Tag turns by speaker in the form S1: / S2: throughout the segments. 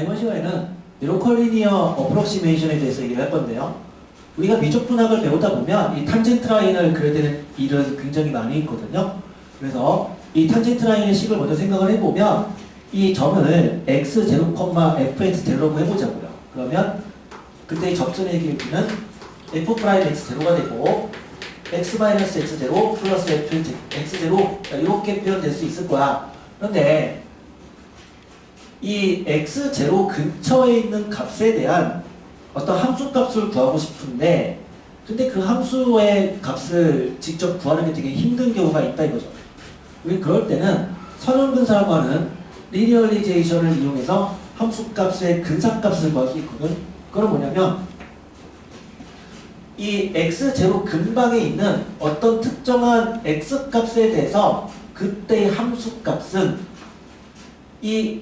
S1: 이번 시간에는 로컬 리니어 어프록시메이션에 대해서 얘기를 할 건데요. 우리가 미적분학을 배우다 보면 이 탄젠트 라인을 그려야 되는 일은 굉장히 많이 있거든요. 그래서 이 탄젠트 라인의 식을 먼저 생각을 해보면 이 점을 x0, fx0라고 해보자고요. 그러면 그때 이 접선의 길이는 f'x0가 되고 x-x0 플러스 fx0 이렇게 표현될 수 있을 거야. 그런데 이 x0 근처에 있는 값에 대한 어떤 함수값을 구하고 싶은데 근데 그 함수의 값을 직접 구하는 게 되게 힘든 경우가 있다 이거죠. 우리 그럴 때는 선형근사라고 하는 리니어리제이션을 이용해서 함수값의 근사값을 구할 수 있거든. 그건 뭐냐면 이 x0 근방에 있는 어떤 특정한 x값에 대해서 그때의 함수값은 이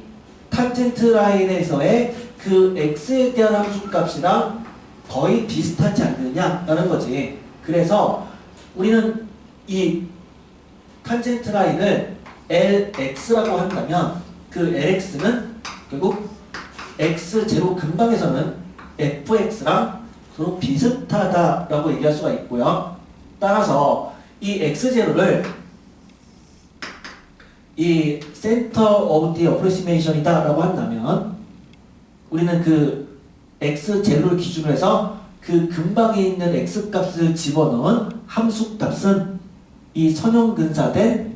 S1: 탄젠트 라인에서의 그 x에 대한 함수값이랑 거의 비슷하지 않느냐라는 거지. 그래서 우리는 이 탄젠트 라인을 LX라고 한다면 그 LX는 결국 x0 근방에서는 fx랑 서로 비슷하다라고 얘기할 수가 있고요. 따라서 이 x0를 이 center of the approximation이다 라고 한다면 우리는 그 x0를 기준으로 해서 그 근방에 있는 x값을 집어넣은 함수값은 이 선형근사된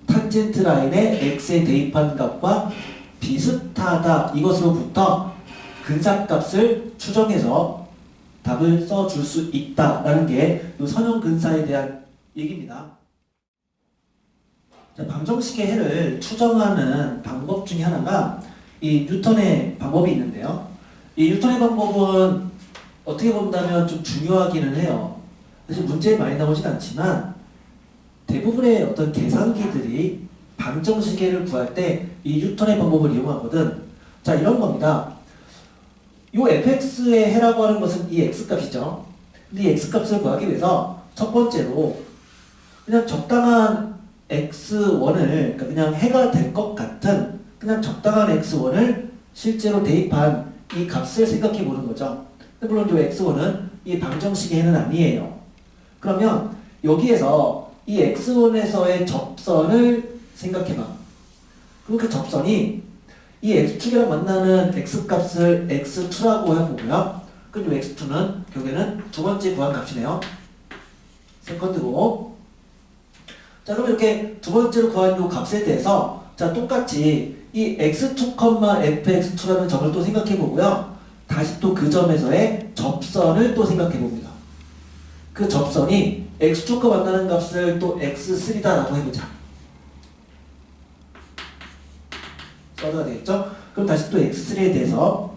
S1: 탄젠트 라인의 x에 대입한 값과 비슷하다 이것으로부터 근사값을 추정해서 답을 써줄 수 있다라는 게 이 선형근사에 대한 얘기입니다. 자, 방정식의 해를 추정하는 방법 중에 하나가 이 뉴턴의 방법이 있는데요. 이 뉴턴의 방법은 어떻게 본다면 좀 중요하기는 해요. 사실 문제에 많이 나오진 않지만 대부분의 어떤 계산기들이 방정식의 해를 구할 때 이 뉴턴의 방법을 이용하거든. 자, 이런 겁니다. 이 fx의 해라고 하는 것은 이 x값이죠. 근데 이 x값을 구하기 위해서 첫 번째로 그냥 적당한 x1을 그러니까 그냥 해가 될 것 같은 그냥 적당한 x1을 실제로 대입한 이 값을 생각해 보는 거죠. 물론 이 x1은 이 방정식의 해는 아니에요. 그러면 여기에서 이 x1에서의 접선을 생각해 봐. 그럼 그 접선이 이 x축이랑 만나는 x값을 x2라고 해보고요. 그럼 이 x2는 결국에는 두 번째 구한 값이네요. 세컨드고. 자, 그럼 이렇게 두 번째로 구한 이 값에 대해서 자, 똑같이 이 x2, fx2라는 점을 또 생각해 보고요. 다시 또 그 점에서의 접선을 또 생각해 봅니다. 그 접선이 x축과 만나는 값을 또 x3다라고 해보자. 써도 되겠죠? 그럼 다시 또 x3에 대해서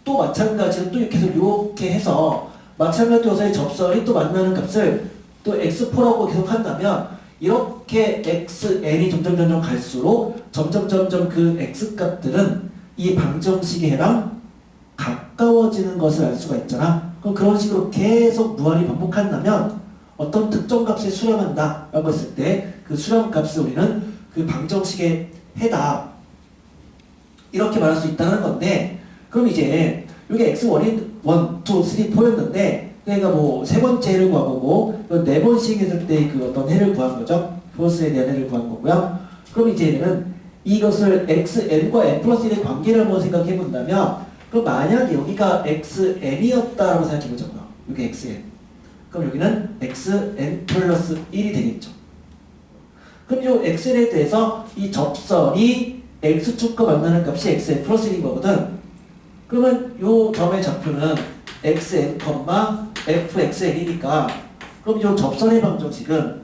S1: 또 마찬가지로 또 이렇게 해서 마찬가지로서의 접선이 또 만나는 값을 또 x4라고 계속 한다면 이렇게 xn이 점점 갈수록 점점 그 x값들은 이 방정식의 해랑 가까워지는 것을 알 수가 있잖아. 그럼 그런 식으로 계속 무한히 반복한다면 어떤 특정 값에 수렴한다 라고 했을 때 그 수렴값을 우리는 그 방정식의 해다 이렇게 말할 수 있다는 건데, 그럼 이제 이게 x1이 1, 2, 3, 4였는데 그러니까 뭐 세 번째 해를 구한 거고 네 번씩 했을 때 그 어떤 해를 구한 거죠. 포스에 대한 해를 구한 거고요. 그럼 이제 얘는 이것을 xn과 n 플러스 1의 관계를 한번 생각해 본다면 그럼 만약에 여기가 xn이었다라고 생각해 보자고요. 여기 xn. 그럼 여기는 xn 플러스 1이 되겠죠. 그럼 이 xn에 대해서 이 접선이 x축과 만나는 값이 xn 플러스 1인 거거든. 그러면 이 점의 좌표는 xn, fxn이니까 그럼 이 접선의 방정식은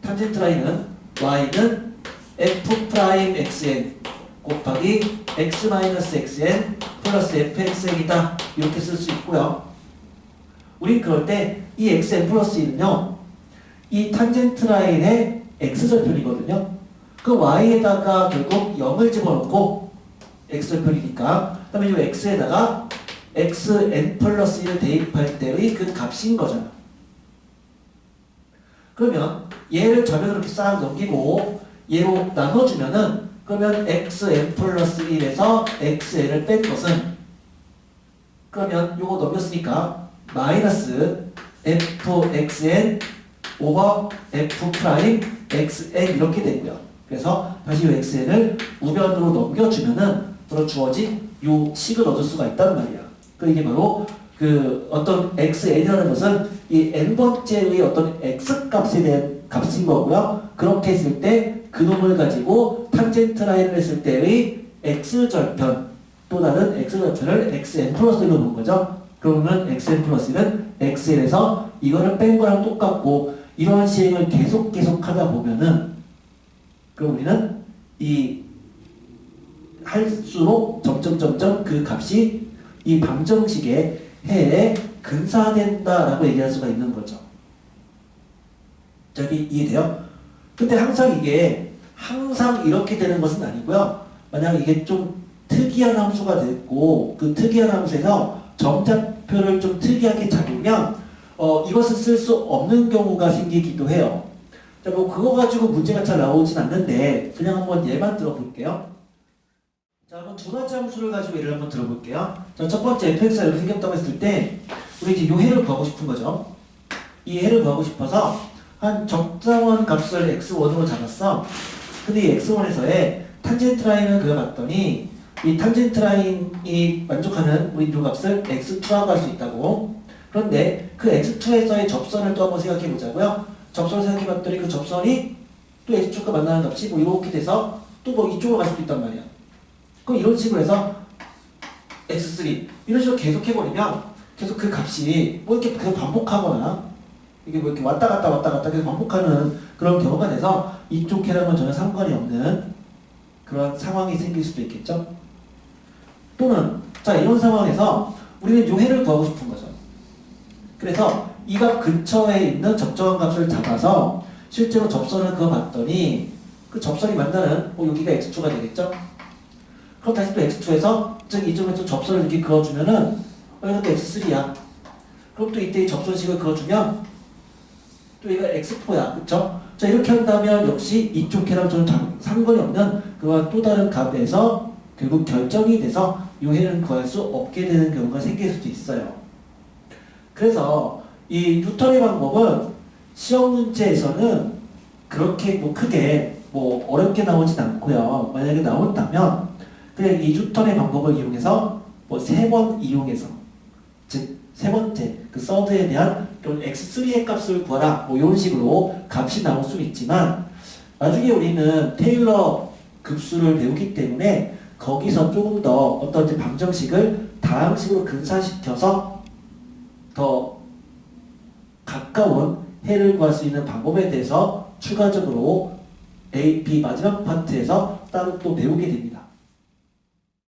S1: 탄젠트 라인은 y는 f'xn 곱하기 x-xn 플러스 fxn이다 이렇게 쓸 수 있고요. 우린 그럴 때 이 xn 플러스 1은요 이 탄젠트 라인의 x절편이거든요. 그 y에다가 결국 0을 집어넣고 x절편이니까 그 다음에 이 x에다가 xn 플러스 1을 대입할 때의 그 값인 거잖아. 그러면 얘를 좌변으로 이렇게 싹 넘기고 얘로 나눠주면은 그러면 xn 플러스 1에서 xn을 뺀 것은 그러면 요거 넘겼으니까 마이너스 fxn 오버 f 프라임 xn 이렇게 되고요. 그래서 다시 이 xn을 우변으로 넘겨주면은 바로 주어진 요 식을 얻을 수가 있다는 말이야. 그 이게 바로 그 어떤 xn이라는 것은 이 n번째의 어떤 x 값에 대한 값인 거고요. 그렇게 했을 때 그 놈을 가지고 탄젠트 라인을 했을 때의 x절편 또 다른 x절편을 xn 플러스 1로 보는 거죠. 그러면 xn 플러스 1은 xn에서 이거를 뺀 거랑 똑같고 이러한 시행을 계속 하다 보면은 그럼 우리는 이 할수록 점점 그 값이 이 방정식의 해에 근사된다라고 얘기할 수가 있는 거죠. 저기 이해돼요? 근데 항상 이게 항상 이렇게 되는 것은 아니고요. 만약 이게 좀 특이한 함수가 됐고 그 특이한 함수에서 정좌표를 좀 특이하게 잡으면 이것을 쓸 수 없는 경우가 생기기도 해요. 자, 뭐 그거 가지고 문제가 잘 나오진 않는데 그냥 한번 예만 들어볼게요. 자, 한번 두 가지 함수를 가지고 예를 한번 들어볼게요. 자, 첫 번째 fx가 이렇게 생겼다고 했을 때 우리 이제 요 해를 구하고 싶은 거죠. 이 해를 구하고 싶어서 한 적정한 값을 x1으로 잡았어. 근데 이 x1에서의 탄젠트 라인을 그려봤더니 이 탄젠트 라인이 만족하는 우리 요 값을 x2라고 할 수 있다고. 그런데 그 x2에서의 접선을 또 한번 생각해 보자고요. 접선을 생각해 봤더니 그 접선이 또 x축과 만나는 값이 뭐 이렇게 돼서 또 뭐 이쪽으로 갈 수도 있단 말이야. 그럼 이런 식으로 해서 x3 이런 식으로 계속 해버리면 계속 그 값이 뭐 이렇게 계속 반복하거나 이게 뭐 이렇게 왔다 갔다 계속 반복하는 그런 경우가 돼서 이쪽 해랑은 전혀 상관이 없는 그런 상황이 생길 수도 있겠죠. 또는 자 이런 상황에서 우리는 요 해를 구하고 싶은 거죠. 그래서 이 값 근처에 있는 적정한 값을 잡아서 실제로 접선을 그어봤더니 그 접선이 만나는 여기가 x2가 되겠죠. 그럼 다시 또 x2에서 즉 이쪽에 또 접선을 이렇게 그어주면은 여기가 또 x3야. 그럼 또 이때 이 접선식을 그어주면 또 얘가 x4야. 그쵸? 자 이렇게 한다면 역시 이쪽 해랑 저는 상관이 없는 그와 또 다른 값에서 결국 결정이 돼서 이 해는 구할 수 없게 되는 경우가 생길 수도 있어요. 그래서 이 뉴턴의 방법은 시험 문제에서는 그렇게 뭐 크게 뭐 어렵게 나오진 않고요. 만약에 나온다면 그냥 이 뉴턴의 방법을 이용해서 뭐 3번 이용해서 즉 세 번째 그 서드에 대한 좀 x3의 값을 구하라 뭐 이런 식으로 값이 나올 수는 있지만 나중에 우리는 테일러 급수를 배우기 때문에 거기서 조금 더 어떤 방정식을 다항식으로 근사시켜서 더 가까운 해를 구할 수 있는 방법에 대해서 추가적으로 A, B 마지막 파트에서 따로 또 배우게 됩니다.